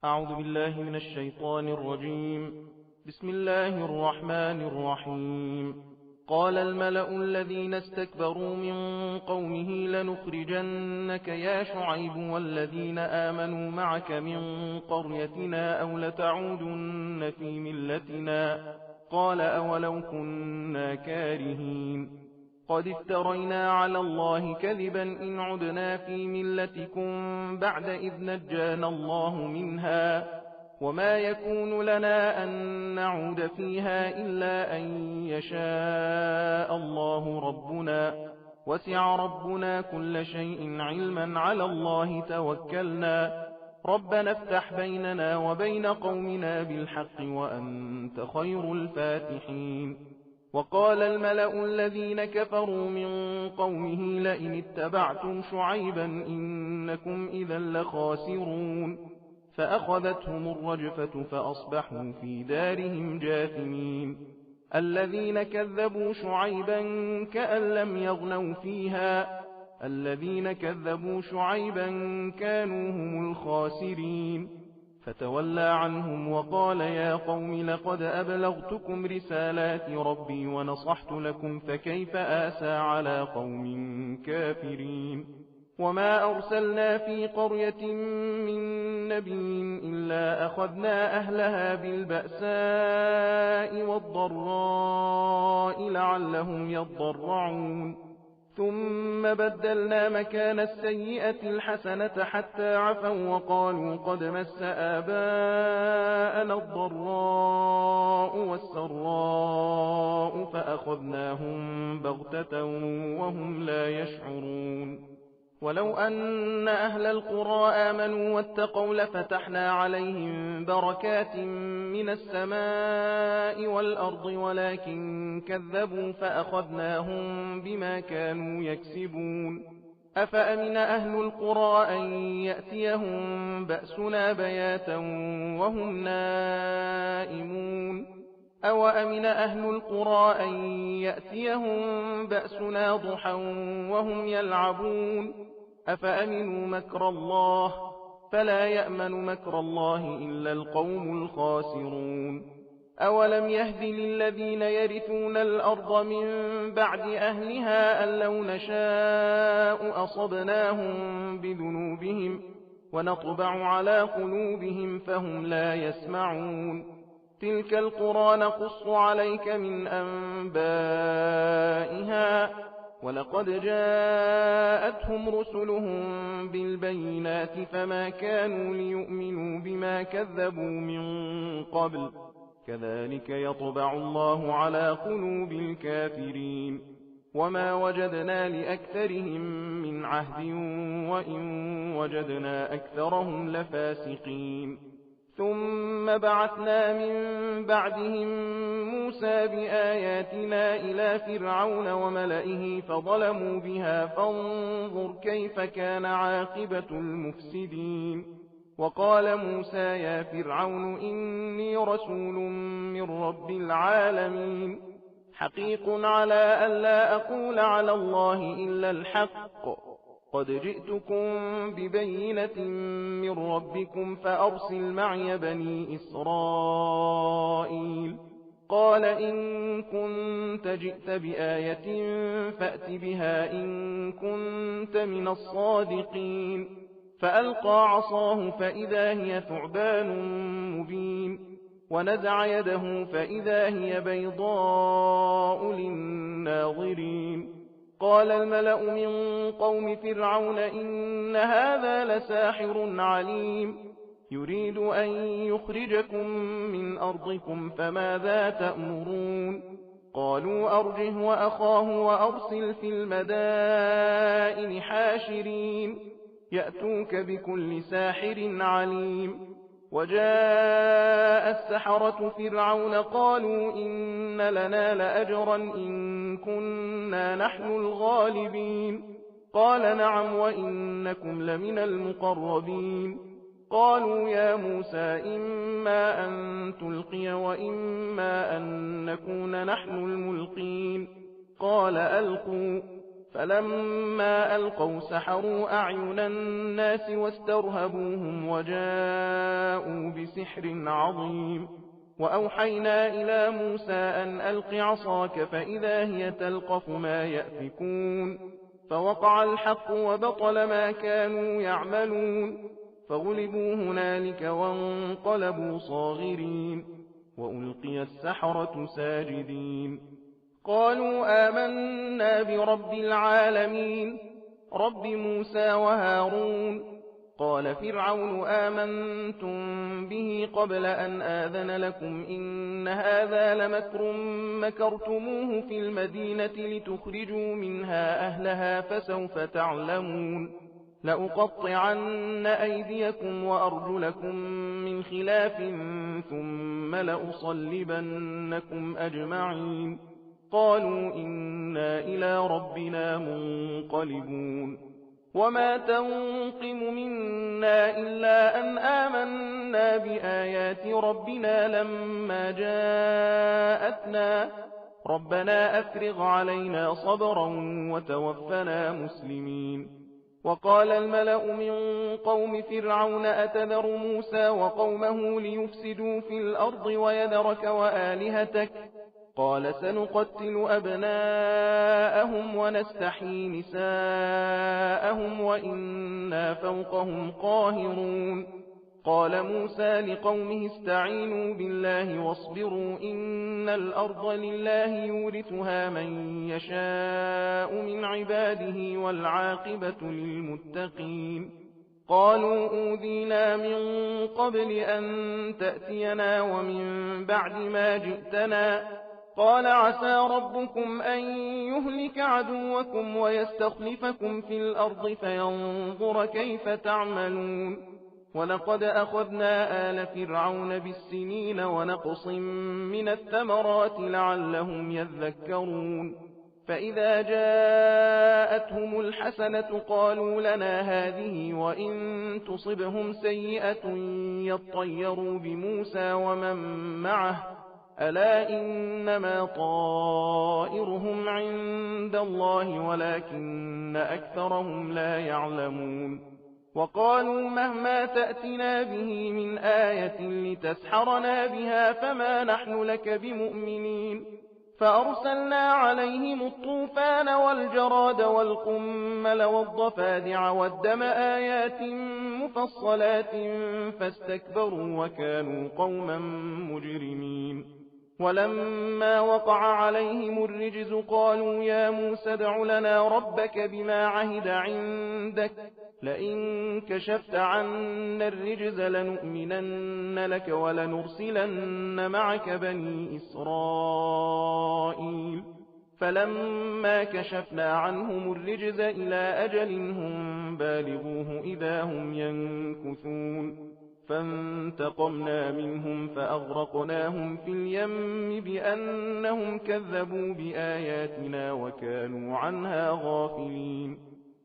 أعوذ بالله من الشيطان الرجيم. بسم الله الرحمن الرحيم. قال الملأ الذين استكبروا من قومه لنخرجنك يا شعيب والذين آمنوا معك من قريتنا أو لتعودن في ملتنا. قال أولو كنا كارهين. قد افترينا على الله كذبا إن عدنا في ملتكم بعد إذ نجانا الله منها، وما يكون لنا أن نعود فيها إلا أن يشاء الله ربنا، وسع ربنا كل شيء علما، على الله توكلنا، ربنا افتح بيننا وبين قومنا بالحق وأنت خير الفاتحين. وقال الملأ الذين كفروا من قومه لئن اتبعتم شعيبا إنكم إذا لخاسرون. فأخذتهم الرجفة فأصبحوا في دارهم جاثمين. الذين كذبوا شعيبا كأن لم يغنوا فيها، الذين كذبوا شعيبا كانوا هم الخاسرين. فتولى عنهم وقال يا قوم لقد أبلغتكم رسالات ربي ونصحت لكم فكيف آسى على قوم كافرين. وما أرسلنا في قرية من نبي إلا أخذنا أهلها بالبأساء والضراء لعلهم يضرعون. ثم بدلنا مكان السيئة الحسنة حتى عفوا وقالوا قد مس آباءنا الضراء والسراء فأخذناهم بغتة وهم لا يشعرون. ولو أن أهل القرى آمنوا واتقوا لفتحنا عليهم بركات من السماء والأرض ولكن كذبوا فأخذناهم بما كانوا يكسبون. أفأمن أهل القرى أن يأتيهم بأسنا بياتا وهم نائمون أو أمن أهل القرى أن يأتيهم بأسنا ضحى وهم يلعبون. أفأمنوا مكر الله فلا يأمن مكر الله إلا القوم الخاسرون. أولم يهد للذين يرثون الأرض من بعد أهلها أن لو نشاء أصبناهم بذنوبهم ونطبع على قلوبهم فهم لا يسمعون. تلك القرى نقص عليك من أنبائها ولقد جاءتهم رسلهم بالبينات فما كانوا ليؤمنوا بما كذبوا من قبل كذلك يطبع الله على قلوب الكافرين. وما وجدنا لأكثرهم من عهد وإن وجدنا أكثرهم لفاسقين. ثم بعثنا من بعدهم موسى بآياتنا إلى فرعون وملئه فظلموا بها فانظر كيف كان عاقبة المفسدين. وقال موسى يا فرعون إني رسول من رب العالمين حقيق على ألا أقول على الله إلا الحق قد جئتكم ببينة من ربكم فأرسل معي بني إسرائيل. قال إن كنت جئت بآية فأت بها إن كنت من الصادقين. فألقى عصاه فإذا هي ثعبان مبين ونزع يده فإذا هي بيضاء للناظرين. قال الملأ من قوم فرعون إن هذا لساحر عليم يريد أن يخرجكم من أرضكم فماذا تأمرون. قالوا أرجه وأخاه وأرسل في المدائن حاشرين يأتوك بكل ساحر عليم. وجاء السحرة فرعون قالوا إن لنا لأجرا إن كنا نحن الغالبين. قال نعم وإنكم لمن المقربين. قالوا يا موسى إما أن تلقي وإما أن نكون نحن الملقين. قال ألقوا فلما ألقوا سحروا أعين الناس واسترهبوهم وجاءوا بسحر عظيم وأوحينا إلى موسى أن ألق عصاك فإذا هي تلقف ما يأفكون فوقع الحق وبطل ما كانوا يعملون فغلبوا هنالك وانقلبوا صاغرين وألقي السحرة ساجدين قالوا آمنا برب العالمين رب موسى وهارون قال فرعون آمنتم به قبل أن آذن لكم إن هذا لمكر مكرتموه في المدينة لتخرجوا منها أهلها فسوف تعلمون لأقطعن أيديكم وأرجلكم من خلاف ثم لأصلبنكم أجمعين قالوا إنا إلى ربنا منقلبون وما تنقم منا إلا أن آمنا بآيات ربنا لما جاءتنا ربنا أفرغ علينا صبرا وتوفنا مسلمين وقال الملأ من قوم فرعون أتذر موسى وقومه ليفسدوا في الأرض ويذرك وآلهتك قال سنقتل أبناءهم ونستحيي نساءهم وإنا فوقهم قاهرون قال موسى لقومه استعينوا بالله واصبروا إن الأرض لله يورثها من يشاء من عباده والعاقبة للمتقين قالوا أوذينا من قبل أن تأتينا ومن بعد ما جئتنا قال عسى ربكم أن يهلك عدوكم ويستخلفكم في الأرض فينظر كيف تعملون ولقد أخذنا آل فرعون بالسنين ونقص من الثمرات لعلهم يذكرون فإذا جاءتهم الحسنة قالوا لنا هذه وإن تصبهم سيئة يطيروا بموسى ومن معه ألا إنما طائرهم عند الله ولكن أكثرهم لا يعلمون وقالوا مهما تأتنا به من آية لتسحرنا بها فما نحن لك بمؤمنين فأرسلنا عليهم الطوفان والجراد والقمل والضفادع والدم آيات مفصلات فاستكبروا وكانوا قوما مجرمين ولما وقع عليهم الرجز قالوا يا موسى ادع لنا ربك بما عهد عندك لئن كشفت عنا الرجز لنؤمنن لك ولنرسلن معك بني إسرائيل فلما كشفنا عنهم الرجز إلى أجل هم بالغوه إذا هم ينكثون فانتقمنا منهم فأغرقناهم في اليم بأنهم كذبوا بآياتنا وكانوا عنها غافلين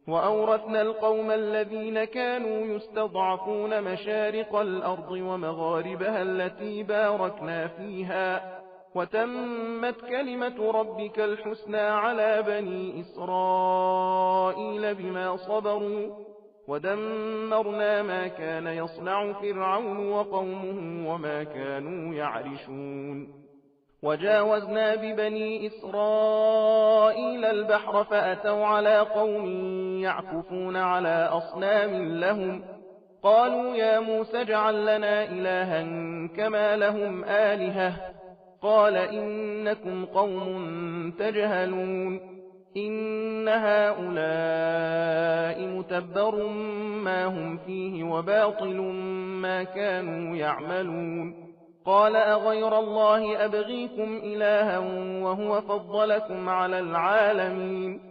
وأورثنا القوم الذين كانوا يستضعفون مشارق الأرض ومغاربها التي باركنا فيها وتمت كلمة ربك الحسنى على بني إسرائيل بما صبروا ودمرنا ما كان يصنع فرعون وقومه وما كانوا يعرشون وجاوزنا ببني إسرائيل البحر فأتوا على قوم يعكفون على أصنام لهم قالوا يا موسى اجعل لنا إلها كما لهم آلهة قال إنكم قوم تجهلون إن هؤلاء متبر ما هم فيه وباطل ما كانوا يعملون قال أغير الله أبغيكم إلها وهو فضلكم على العالمين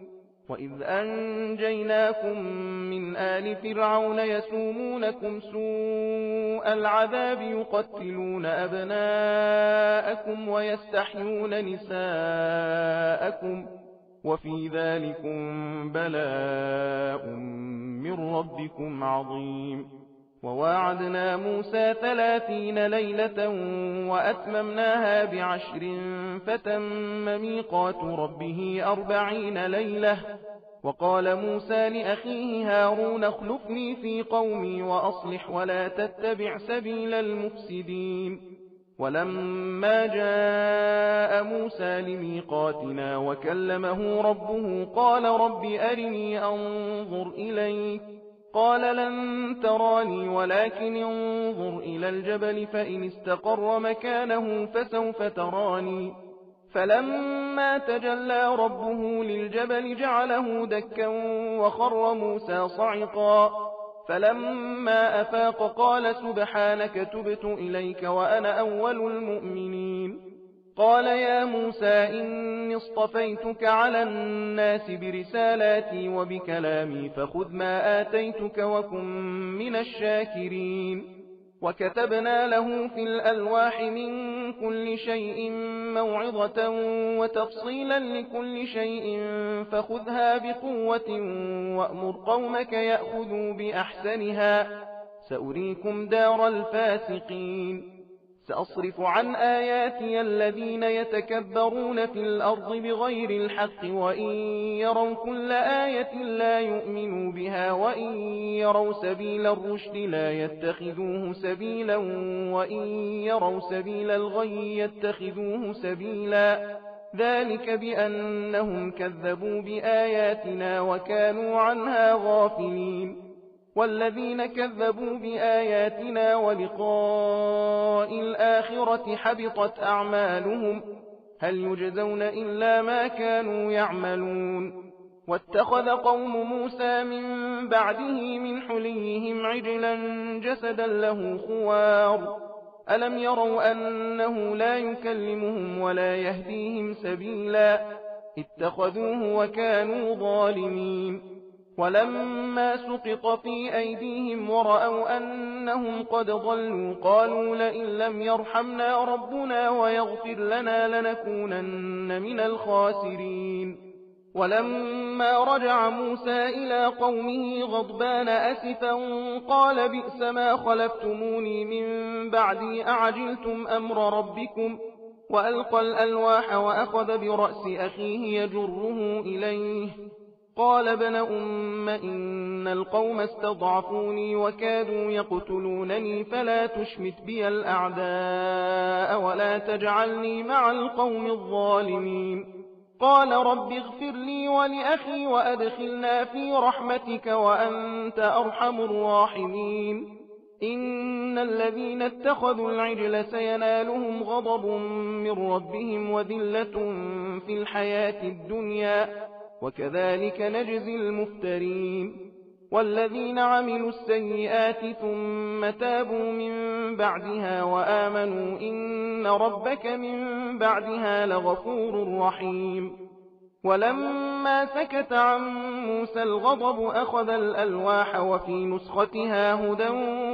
وإذ أنجيناكم من آل فرعون يسومونكم سوء العذاب يقتلون أبناءكم ويستحيون نساءكم وفي ذلكم بلاء من ربكم عظيم وواعدنا موسى 30 ليلة وأتممناها ب10 فتم ميقات ربه 40 ليلة. وقال موسى لأخيه هارون اخلفني في قومي وأصلح ولا تتبع سبيل المفسدين. ولما جاء موسى لميقاتنا وكلمه ربه قال رب أرني أنظر إليك قال لن تراني ولكن انظر إلى الجبل فإن استقر مكانه فسوف تراني. فلما تجلى ربه للجبل جعله دكا وخر موسى صعقا. فلما أفاق قال سبحانك تبت إليك وأنا أول المؤمنين. قال يا موسى إني اصطفيتك على الناس برسالاتي وبكلامي فخذ ما آتيتك وكن من الشاكرين. وكتبنا له في الألواح من كل شيء موعظة وتفصيلا لكل شيء فخذها بقوة وأمر قومك يأخذوا بأحسنها سأريكم دار الفاسقين. سأصرف عن آياتي الذين يتكبرون في الأرض بغير الحق وإن يروا كل آية لا يؤمنوا بها وإن يروا سبيل الرشد لا يتخذوه سبيلا وإن يروا سبيل الغي يتخذوه سبيلا. ذلك بأنهم كذبوا بآياتنا وكانوا عنها غافلين. والذين كذبوا بآياتنا ولقاء الآخرة حبطت أعمالهم هل يجزون إلا ما كانوا يعملون. واتخذ قوم موسى من بعده من حليهم عجلا جسدا له خوار ألم يروا أنه لا يكلمهم ولا يهديهم سبيلا اتخذوه وكانوا ظالمين. ولما سقط في أيديهم ورأوا أنهم قد ضلوا قالوا لئن لم يرحمنا ربنا ويغفر لنا لنكونن من الخاسرين. ولما رجع موسى إلى قومه غضبان أسفا قال بئس ما خلفتموني من بعدي أعجلتم أمر ربكم وألقى الألواح وأخذ برأس أخيه يجره إليه قال ابن أم إن القوم استضعفوني وكادوا يقتلونني فلا تشمت بي الأعداء ولا تجعلني مع القوم الظالمين. قال رب اغفر لي ولأخي وأدخلنا في رحمتك وأنت أرحم الراحمين. إن الذين اتخذوا العجل سينالهم غضب من ربهم وذلة في الحياة الدنيا وكذلك نجزي المفترين. والذين عملوا السيئات ثم تابوا من بعدها وآمنوا إن ربك من بعدها لغفور رحيم. ولما سكت عن موسى الغضب أخذ الألواح وفي نسختها هدى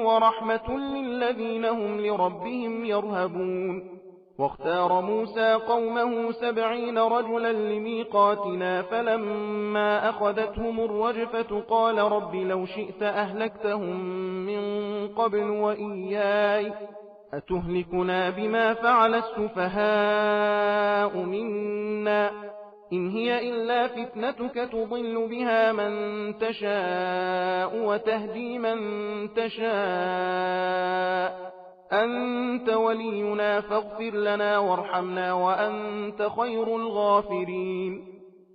ورحمة للذين هم لربهم يرهبون. واختار موسى قومه 70 رجلا لميقاتنا فلما أخذتهم الرجفة قال رب لو شئت أهلكتهم من قبل وإياي أتهلكنا بما فعل السفهاء منا إن هي إلا فتنتك تضل بها من تشاء وتهدي من تشاء أنت ولينا فاغفر لنا وارحمنا وأنت خير الغافرين.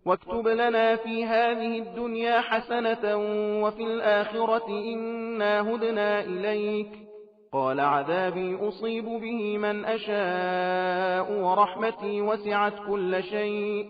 واكتب لنا في هذه الدنيا حسنة وفي الآخرة إنا هدنا إليك. قال عذابي أصيب به من أشاء ورحمتي وسعت كل شيء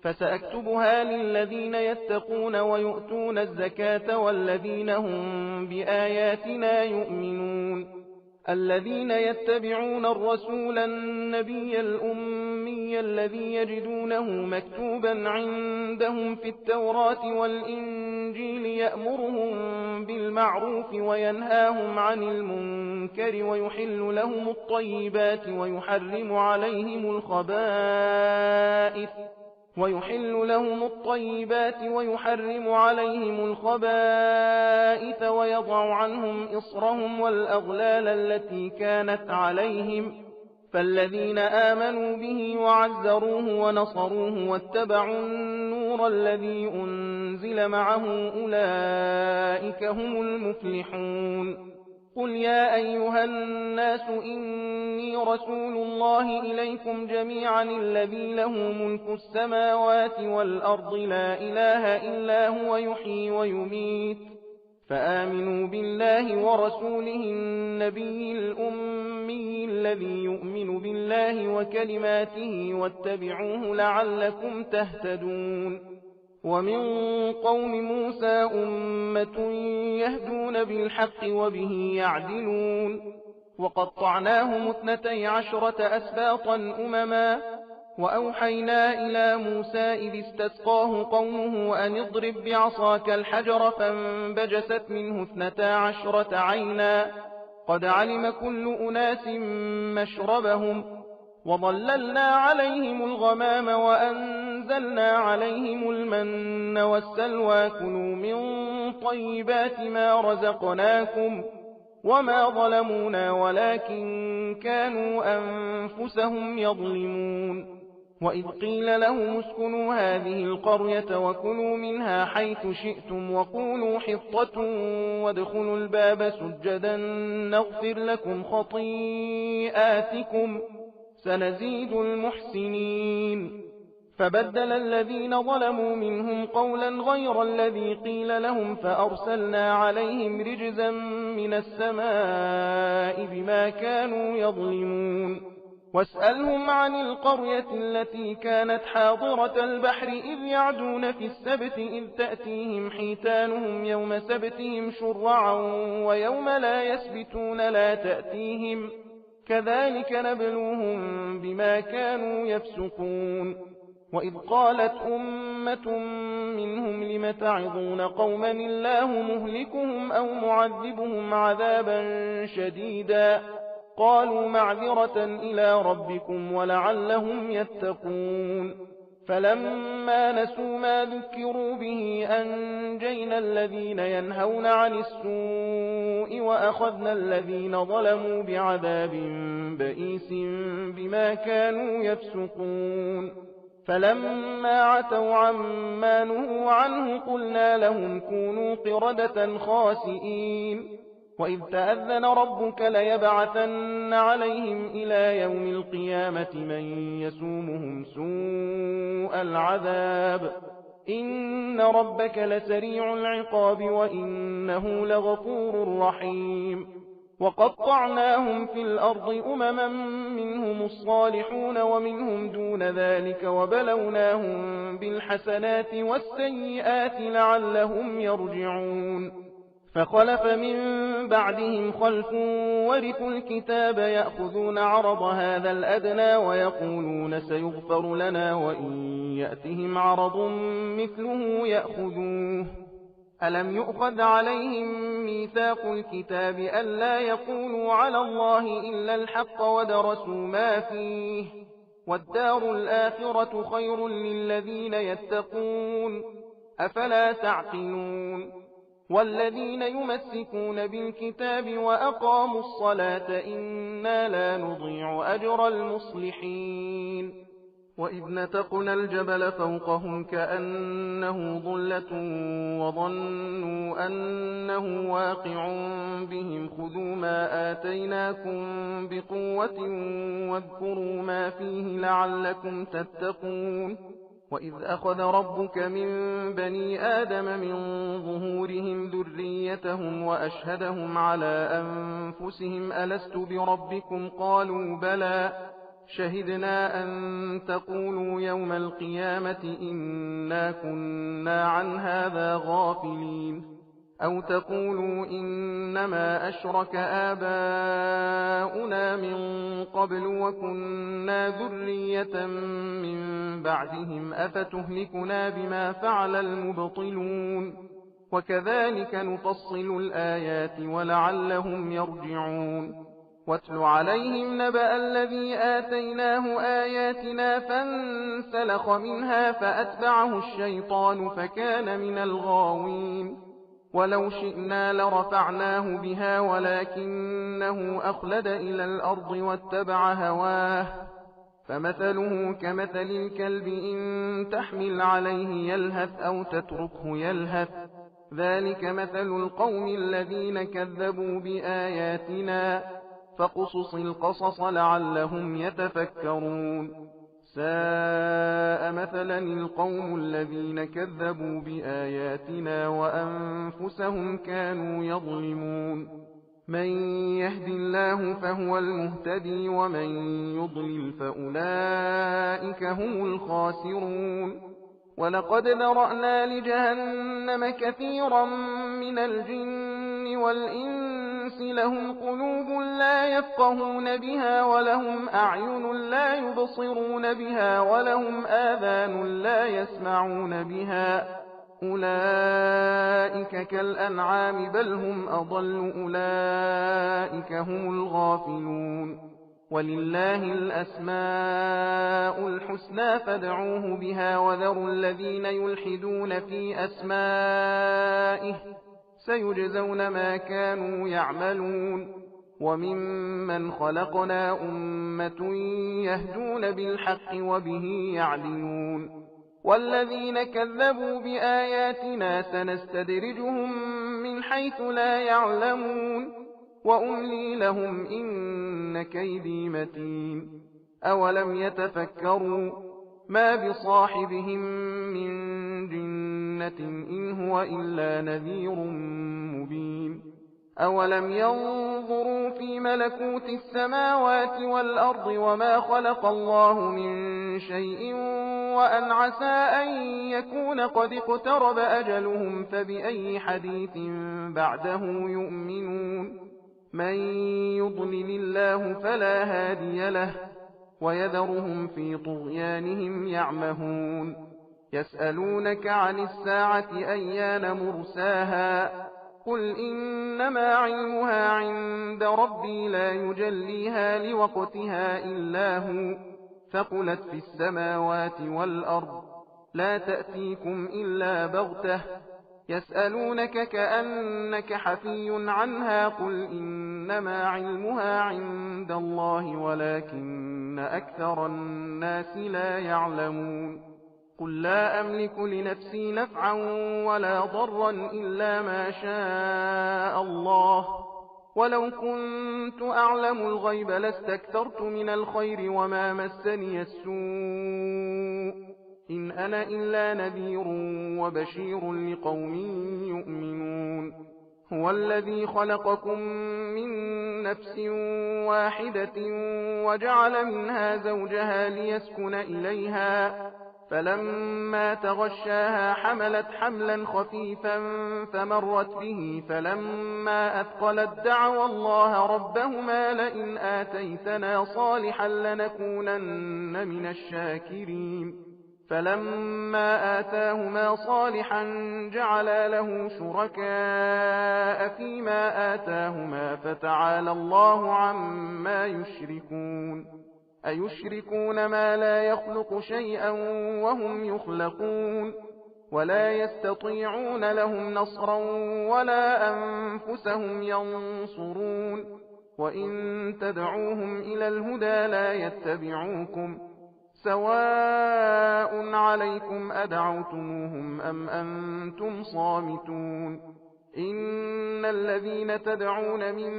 فسأكتبها للذين يتقون ويؤتون الزكاة والذين هم بآياتنا يؤمنون. الذين يتبعون الرسول النبي الأمي الذي يجدونه مكتوبا عندهم في التوراة والإنجيل يأمرهم بالمعروف وينهاهم عن المنكر ويحل لهم الطيبات ويحرم عليهم الخبائث ويحل لهم الطيبات ويحرم عليهم الخبائث ويضع عنهم إصرهم والأغلال التي كانت عليهم فالذين آمنوا به وعزروه ونصروه واتبعوا النور الذي أنزل معه أولئك هم المفلحون قل يا أيها الناس إني رسول الله إليكم جميعا الذي له ملك السماوات والأرض لا إله إلا هو يحيي ويميت فآمنوا بالله ورسوله النبي الأمي الذي يؤمن بالله وكلماته واتبعوه لعلكم تهتدون ومن قوم موسى أمة يهدون بالحق وبه يعدلون وقطعناهم 12 أسباطا أمما وأوحينا إلى موسى إذ استسقاه قومه أن اضرب بعصاك الحجر فانبجست منه 12 عينا قد علم كل أناس مشربهم وظللنا عليهم الغمام وأنزلنا عليهم المن والسلوى كلوا من طيبات ما رزقناكم وما ظلمونا ولكن كانوا أنفسهم يظلمون وإذ قيل لهم اسكنوا هذه القرية وكلوا منها حيث شئتم وقولوا حطة وادخلوا الباب سجدا نغفر لكم خطيئاتكم سنزيد المحسنين فبدل الذين ظلموا منهم قولا غير الذي قيل لهم فأرسلنا عليهم رجزا من السماء بما كانوا يظلمون واسألهم عن القرية التي كانت حاضرة البحر إذ يعدون في السبت إذ تأتيهم حيتانهم يوم سبتهم شرعا ويوم لا يسبتون لا تأتيهم كذلك نبلوهم بما كانوا يفسقون وإذ قالت أمة منهم لم تعظون قوما الله مهلكهم أو معذبهم عذابا شديدا قالوا معذرة إلى ربكم ولعلهم يتقون فلما نسوا ما ذكروا به أنجينا الذين ينهون عن السوء وأخذنا الذين ظلموا بعذاب بئيس بما كانوا يفسقون فلما عتوا عما نهوا عنه قلنا لهم كونوا قردة خاسئين وإذ تأذن ربك ليبعثن عليهم إلى يوم القيامة من يسومهم سوء العذاب إن ربك لسريع العقاب وإنه لغفور رحيم وقطعناهم في الأرض أمما منهم الصالحون ومنهم دون ذلك وبلوناهم بالحسنات والسيئات لعلهم يرجعون فخلف من بعدهم خلف ورثوا الكتاب يأخذون عرض هذا الأدنى ويقولون سيغفر لنا وإن يأتهم عرض مثله يأخذوه ألم يؤخذ عليهم ميثاق الكتاب ألا يقولوا على الله إلا الحق ودرسوا ما فيه والدار الآخرة خير للذين يتقون أفلا تعقلون والذين يمسكون بالكتاب وأقاموا الصلاة إنا لا نضيع أجر المصلحين وإذ نتقنا الجبل فوقهم كأنه ظلة وظنوا أنه واقع بهم خذوا ما آتيناكم بقوة واذكروا ما فيه لعلكم تتقون وإذ أخذ ربك من بني آدم من ظهورهم ذريتهم وأشهدهم على أنفسهم ألست بربكم قالوا بلى شهدنا أن تقولوا يوم القيامة إنا كنا عن هذا غافلين أو تقولوا إنما أشرك آباؤنا من قبل وكنا ذرية من بعدهم أفتهلكنا بما فعل المبطلون وكذلك نفصل الآيات ولعلهم يرجعون واتل عليهم نبأ الذي آتيناه آياتنا فانسلخ منها فأتبعه الشيطان فكان من الغاوين ولو شئنا لرفعناه بها ولكنه أخلد إلى الأرض واتبع هواه فمثله كمثل الكلب إن تحمل عليه يلهث أو تتركه يلهث ذلك مثل القوم الذين كذبوا بآياتنا فاقصص القصص لعلهم يتفكرون ساء مثلا القوم الذين كذبوا بآياتنا وأنفسهم كانوا يظلمون من يهد الله فهو المهتدي ومن يضلل فأولئك هم الخاسرون ولقد ذرأنا لجهنم كثيرا من الجن والإنس لهم قلوب لا يفقهون بها ولهم أعين لا يبصرون بها ولهم آذان لا يسمعون بها أولئك كالأنعام بل هم أضل أولئك هم الغافلون ولله الأسماء الحسنى فادعوه بها وذروا الذين يلحدون في أسمائه سيجزون ما كانوا يعملون وممن خلقنا أمة يهدون بالحق وبه يعدلون والذين كذبوا بآياتنا سنستدرجهم من حيث لا يعلمون وأملي لهم إن كيدي متين أولم يتفكروا ما بصاحبهم من جنة إن هو إلا نذير مبين أولم ينظروا في ملكوت السماوات والأرض وما خلق الله من شيء وأن عسى أن يكون قد اقترب أجلهم فبأي حديث بعده يؤمنون من يضلل الله فلا هادي له ويذرهم في طغيانهم يعمهون يسألونك عن الساعة أيان مرساها قل إنما علمها عند ربي لا يجليها لوقتها إلا هو ثقلت في السماوات والأرض لا تأتيكم إلا بغتة يسألونك كأنك حفي عنها قل إنما علمها عند الله ولكن أكثر الناس لا يعلمون قل لا أملك لنفسي نفعا ولا ضرا إلا ما شاء الله ولو كنت أعلم الغيب لاستكثرت من الخير وما مسني السوء إن أنا إلا نذير وبشير لقوم يؤمنون هو الذي خلقكم من نفس واحدة وجعل منها زوجها ليسكن إليها فلما تغشاها حملت حملا خفيفا فمرت به فلما أثقلت دعوا الله ربهما لئن آتيتنا صالحا لنكونن من الشاكرين فلما آتاهما صالحا جعلا له شركاء فيما آتاهما فتعالى الله عما يشركون أيشركون ما لا يخلق شيئا وهم يخلقون ولا يستطيعون لهم نصرا ولا أنفسهم ينصرون وإن تدعوهم إلى الهدى لا يتبعوكم سواء عليكم أدعوتموهم أم أنتم صامتون إن الذين تدعون من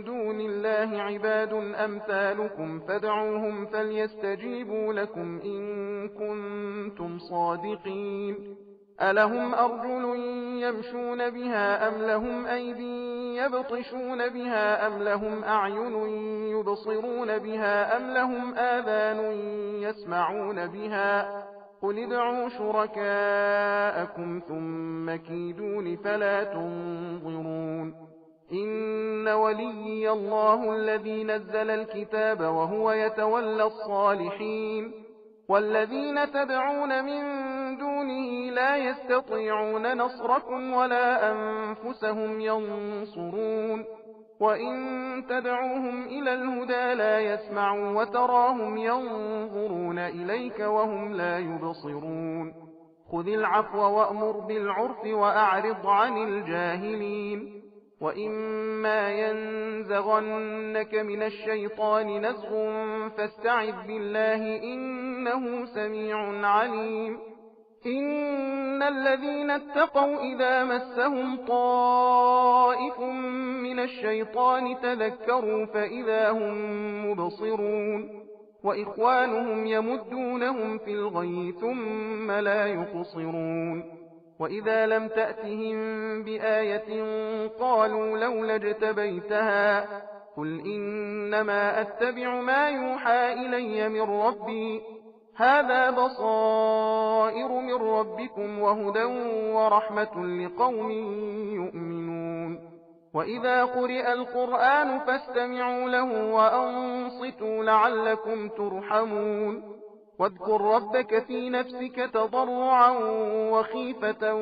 دون الله عباد أمثالكم فادعوهم فليستجيبوا لكم إن كنتم صادقين ألهم أرجل يمشون بها أم لهم أيدي يبطشون بها أم لهم أعين يبصرون بها أم لهم آذان يسمعون بها قل ادعوا شركاءكم ثم كيدون فلا تنظرون إن وليي الله الذي نزل الكتاب وهو يتولى الصالحين والذين تدعون من دونه لا يستطيعون نصركم ولا أنفسهم ينصرون وإن تدعوهم إلى الهدى لا يسمعوا وتراهم ينظرون إليك وهم لا يبصرون خذ العفو وأمر بالعرف وأعرض عن الجاهلين وإما ينزغنك من الشيطان نزغ فاستعذ بالله إنه سميع عليم إن الذين اتقوا إذا مسهم طائف من الشيطان تذكروا فإذا هم مبصرون وإخوانهم يمدونهم في الغي ثم لا يقصرون وإذا لم تأتهم بآية قالوا لولا اجتبيتها قل إنما أتبع ما يوحى إلي من ربي هذا بصائر من ربكم وهدى ورحمة لقوم يؤمنون وإذا قرئ القرآن فاستمعوا له وأنصتوا لعلكم ترحمون واذكر ربك في نفسك تضرعا وخيفة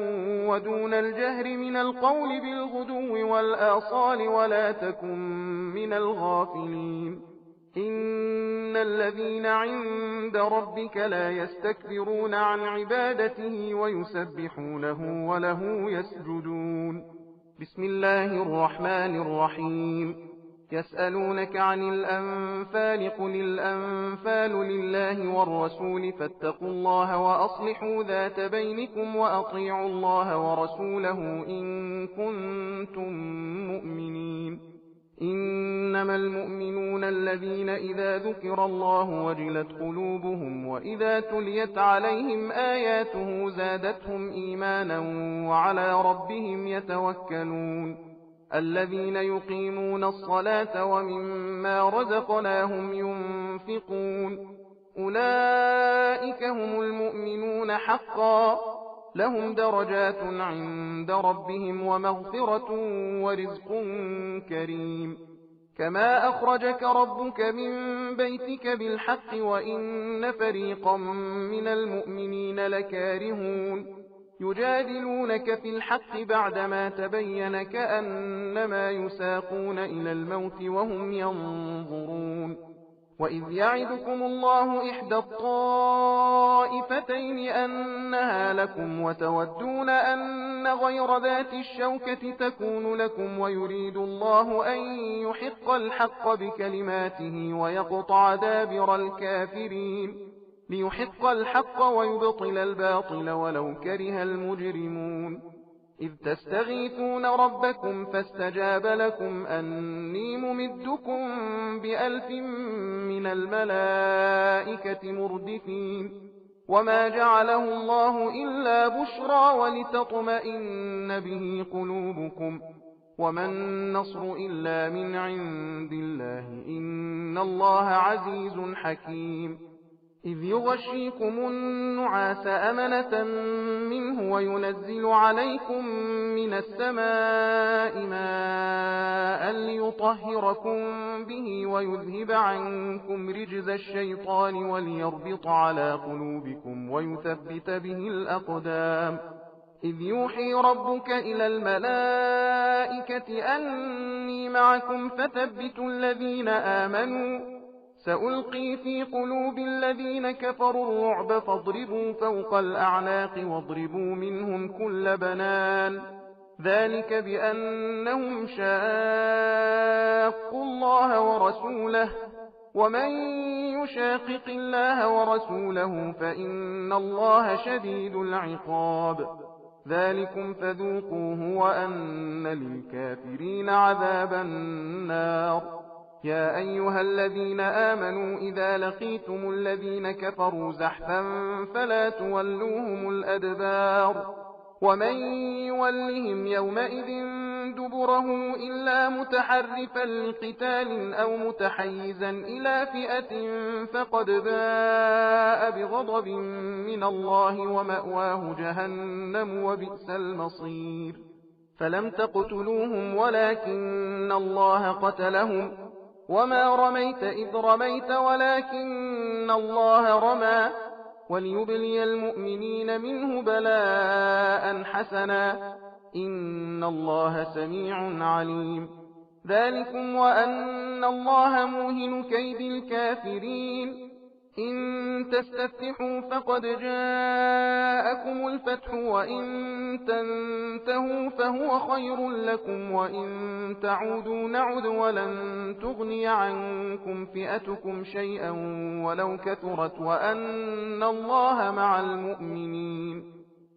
ودون الجهر من القول بالغدو والآصال ولا تكن من الغافلين إن الذين عند ربك لا يستكبرون عن عبادته ويسبحونه وله يسجدون بسم الله الرحمن الرحيم يسألونك عن الأنفال قل الأنفال لله والرسول فاتقوا الله وأصلحوا ذات بينكم وأطيعوا الله ورسوله إن كنتم مؤمنين إنما المؤمنون الذين إذا ذكر الله وجلت قلوبهم وإذا تليت عليهم آياته زادتهم إيمانا وعلى ربهم يتوكلون الذين يقيمون الصلاة ومما رزقناهم ينفقون أولئك هم المؤمنون حقا لهم درجات عند ربهم ومغفرة ورزق كريم كما أخرجك ربك من بيتك بالحق وإن فريقا من المؤمنين لكارهون يجادلونك في الحق بعدما تبين كأنما يساقون إلى الموت وهم ينظرون وإذ يعدكم الله إحدى الطائفتين أنها لكم وتودون أن غير ذات الشوكة تكون لكم ويريد الله أن يحق الحق بكلماته ويقطع دابر الكافرين ليحق الحق ويبطل الباطل ولو كره المجرمون إذ تستغيثون ربكم فاستجاب لكم أني ممدكم ب1000 من الملائكة مردفين وما جعله الله إلا بشرى ولتطمئن به قلوبكم وما النصر إلا من عند الله إن الله عزيز حكيم إذ يغشيكم النعاس أمنة منه وينزل عليكم من السماء ماء ليطهركم به ويذهب عنكم رجز الشيطان وليربط على قلوبكم ويثبت به الأقدام إذ يوحي ربك إلى الملائكة أني معكم فثبتوا الذين آمنوا سألقي في قلوب الذين كفروا الرعب فاضربوا فوق الأعناق واضربوا منهم كل بنان ذلك بأنهم شاقوا الله ورسوله ومن يشاقق الله ورسوله فإن الله شديد العقاب ذلكم فذوقوه وأن للكافرين عذاب النار يا أيها الذين آمنوا إذا لقيتم الذين كفروا زحفا فلا تولوهم الأدبار ومن يولهم يومئذ دبره إلا متحرفا لقتال أو متحيزا إلى فئة فقد باء بغضب من الله ومأواه جهنم وبئس المصير فلم تقتلوهم ولكن الله قتلهم وما رميت إذ رميت ولكن الله رمى وليبلي المؤمنين منه بلاء حسنا إن الله سميع عليم ذلكم وأن الله موهن كيد الكافرين. إن تستفتحوا فقد جاءكم الفتح وإن تنتهوا فهو خير لكم وإن تعودوا نعد ولن تغني عنكم فئتكم شيئا ولو كثرت وأن الله مع المؤمنين.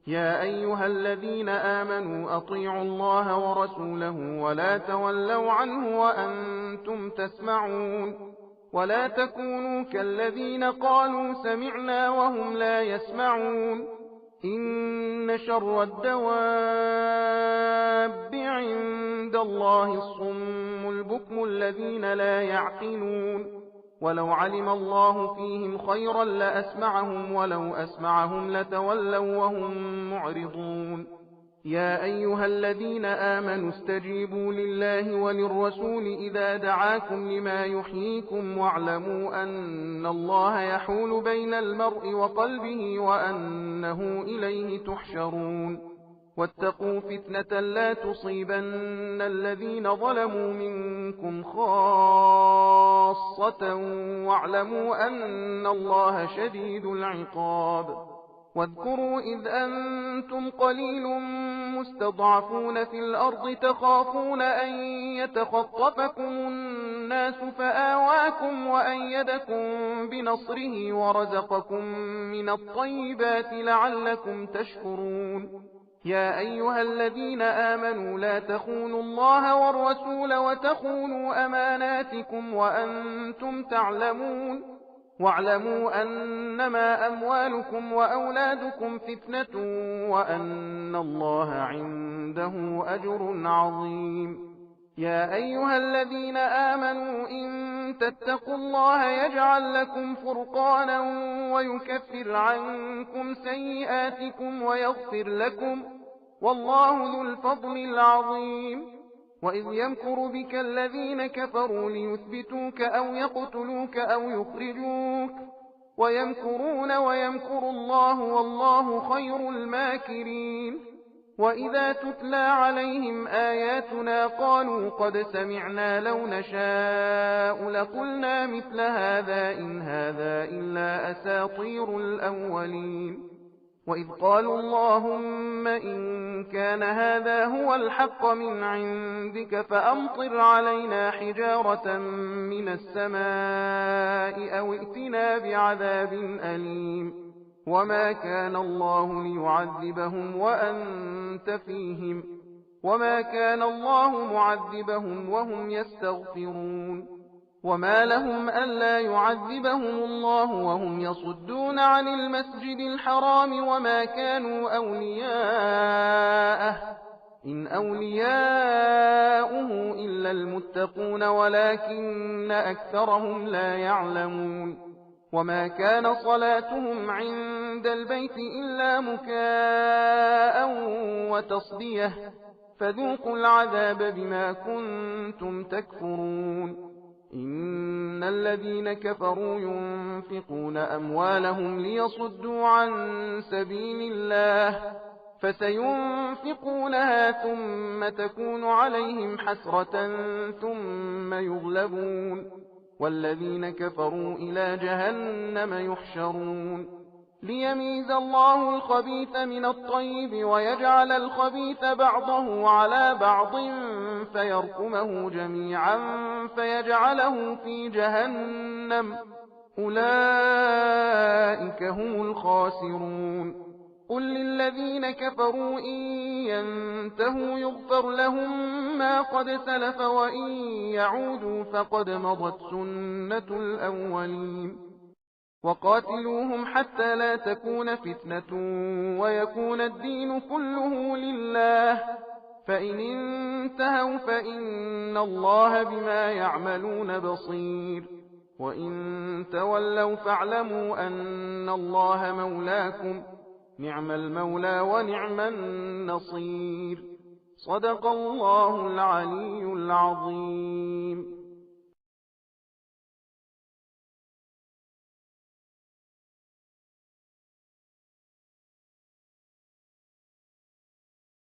يا أيها الذين آمنوا أطيعوا الله ورسوله ولا تولوا عنه وأنتم تسمعون. ولا تكونوا كالذين قالوا سمعنا وهم لا يسمعون. إن شر الدواب عند الله الصم البكم الذين لا يعقلون. ولو علم الله فيهم خيرا لأسمعهم ولو أسمعهم لتولوا وهم معرضون. يا أيها الذين آمنوا استجيبوا لله وللرسول إذا دعاكم لما يحييكم واعلموا أن الله يحول بين المرء وقلبه وأنه إليه تحشرون. واتقوا فتنة لا تصيبن الذين ظلموا منكم خاصة واعلموا أن الله شديد العقاب. واذكروا إذ أنتم قليل مستضعفون في الأرض تخافون أن يتخطفكم الناس فآواكم وأيدكم بنصره ورزقكم من الطيبات لعلكم تشكرون. يا أيها الذين آمنوا لا تخونوا الله والرسول وتخونوا أماناتكم وأنتم تعلمون. واعلموا أنما أموالكم وأولادكم فتنة وأن الله عنده أجر عظيم. يا أيها الذين آمنوا إن تتقوا الله يجعل لكم فرقانا ويكفر عنكم سيئاتكم ويغفر لكم والله ذو الفضل العظيم. وإذ يمكر بك الذين كفروا ليثبتوك أو يقتلوك أو يخرجوك ويمكرون ويمكر الله والله خير الماكرين. وإذا تتلى عليهم آياتنا قالوا قد سمعنا لو نشاء لقلنا مثل هذا إن هذا إلا أساطير الأولين. وإذ قالوا اللهم إن كان هذا هو الحق من عندك فأمطر علينا حجارة من السماء أو ائتنا بعذاب أليم. وما كان الله ليعذبهم وأنت فيهم وما كان الله معذبهم وهم يستغفرون. وما لهم ألا يعذبهم الله وهم يصدون عن المسجد الحرام وما كانوا أولياءه إن أولياؤه إلا المتقون ولكن أكثرهم لا يعلمون. وما كان صلاتهم عند البيت إلا مكاء وتصدية فذوقوا العذاب بما كنتم تكفرون. إن الذين كفروا ينفقون أموالهم ليصدوا عن سبيل الله فسينفقونها ثم تكون عليهم حسرة ثم يغلبون والذين كفروا إلى جهنم يحشرون. ليميز الله الخبيث من الطيب ويجعل الخبيث بعضه على بعض فيركمه جميعا فيجعله في جهنم أولئك هم الخاسرون. قل للذين كفروا إن ينتهوا يغفر لهم ما قد سلف وإن يعودوا فقد مضت سنة الأولين. وقاتلوهم حتى لا تكون فتنة ويكون الدين كله لله فإن انتهوا فإن الله بما يعملون بصير. وإن تولوا فاعلموا أن الله مولاكم نعم المولى ونعم النصير. صدق الله العلي العظيم.